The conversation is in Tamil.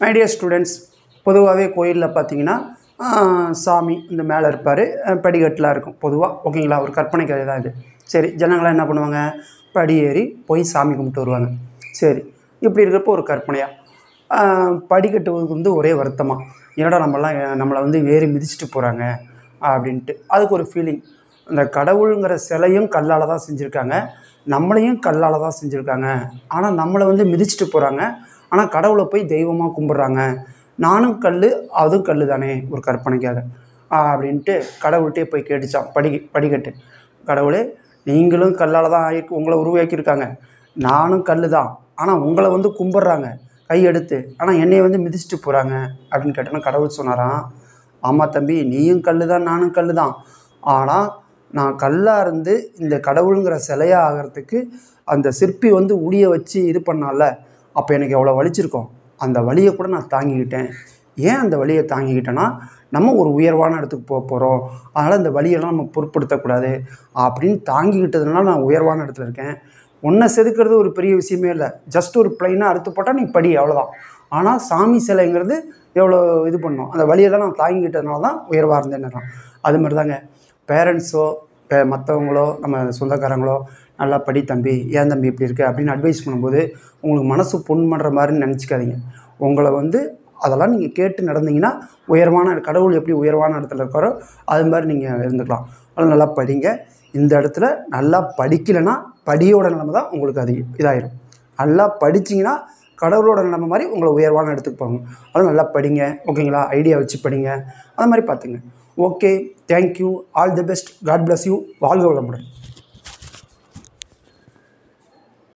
மை டியர் ஸ்டூடெண்ட்ஸ், பொதுவாகவே கோயிலில் பார்த்தீங்கன்னா சாமி இந்த மேலே இருப்பார், படிக்கட்டுலாம் இருக்கும் பொதுவாக. ஓகேங்களா? ஒரு கற்பனை கதை தான் இது. சரி, ஜனங்களாம் என்ன பண்ணுவாங்க? படி ஏறி போய் சாமி கும்பிட்டு வருவாங்க. சரி, இப்படி இருக்கிறப்போ ஒரு கற்பனையாக படிக்கட்டு வந்து ஒரே வருத்தமாக, என்னடா நம்மளை வந்து ஏறி மிதிச்சுட்டு போகிறாங்க அப்படின்ட்டு. அதுக்கு ஒரு ஃபீலிங். இந்த கடவுளுங்கிற சிலையும் கல்லால் தான் செஞ்சுருக்காங்க, நம்மளையும் கல்லால் தான் செஞ்சுருக்காங்க. ஆனால் நம்மளை வந்து மிதிச்சுட்டு போகிறாங்க, ஆனால் கடவுளை போய் தெய்வமாக கும்பிட்றாங்க. நானும் கல், அதுவும் கல் தானே, ஒரு கற்பனைக்காக அப்படின்ட்டு கடவுள்கிட்டே போய் கேட்டுச்சான். படிக்கட்டு, கடவுளே, நீங்களும் கல்லால் தான் உங்களை உருவாக்கியிருக்காங்க, நானும் கல் தான், ஆனால் உங்களை வந்து கும்பிட்றாங்க கையெடுத்து, ஆனால் என்னையை வந்து மிதிச்சுட்டு போகிறாங்க அப்படின்னு கேட்டோன்னா கடவுள் சொன்னாராம், ஆமாம் தம்பி, நீயும் கல் தான், நானும் கல் தான், ஆனால் நான் கல்லாக இருந்து இந்த கடவுளுங்கிற சிலையாக ஆகிறதுக்கு அந்த சிற்பி வந்து உளிய வச்சு இது பண்ணால, அப்போ எனக்கு எவ்வளோ வலிச்சிருக்கோம், அந்த வலியை கூட நான் தாங்கிக்கிட்டேன். ஏன் அந்த வலியை தாங்கிக்கிட்டேன்னா, நம்ம ஒரு உயர்வான இடத்துக்கு போகிறோம், அதனால் இந்த வலியெல்லாம் நம்ம பொருட்படுத்தக்கூடாது அப்படின்னு தாங்கிக்கிட்டதுனால நான் உயர்வான இடத்துல இருக்கேன். ஒன்றை செதுக்கிறது ஒரு பெரிய விஷயமே இல்லை, ஜஸ்ட் ஒரு பிளைனாக அறுத்து போட்டால் நீ படி, அவ்வளோதான். ஆனால் சாமி சிலைங்கிறது எவ்வளோ இது பண்ணோம், அந்த வலியெல்லாம் நான் தாங்கிக்கிட்டதுனால தான் உயர்வாக இருந்தேன்னு. அது மாதிரி தாங்க பேரண்ட்ஸோ மற்றவங்களோ நம்ம சொந்தக்காரங்களோ நல்லா படி தம்பி, ஏன் தம்பி இப்படி இருக்குது அப்படின்னு அட்வைஸ் பண்ணும்போது உங்களுக்கு மனசு புண் பண்ணுற மாதிரின்னு நினச்சிக்காதீங்க. உங்களை வந்து அதெல்லாம் நீங்கள் கேட்டு நடந்தீங்கன்னா உயர்வான கடவுள் எப்படி உயர்வான இடத்துல இருக்காரோ அது மாதிரி நீங்கள் இருந்துக்கலாம். அதனால் நல்லா படிங்க. இந்த இடத்துல நல்லா படிக்கலைன்னா படியோட நிலைமை தான் உங்களுக்கு அது இதாயிடும். நல்லா படிச்சிங்கன்னா கடவுளோட நிலைமை மாதிரி உங்களை உயர்வான இடத்துக்கு போங்க. அதனால் நல்லா படிங்க. ஓகேங்களா? ஐடியா வச்சு படிங்க. அது மாதிரி பார்த்துங்க. Okay, thank you, all the best, God bless you, வாழ்க வளமுடன்.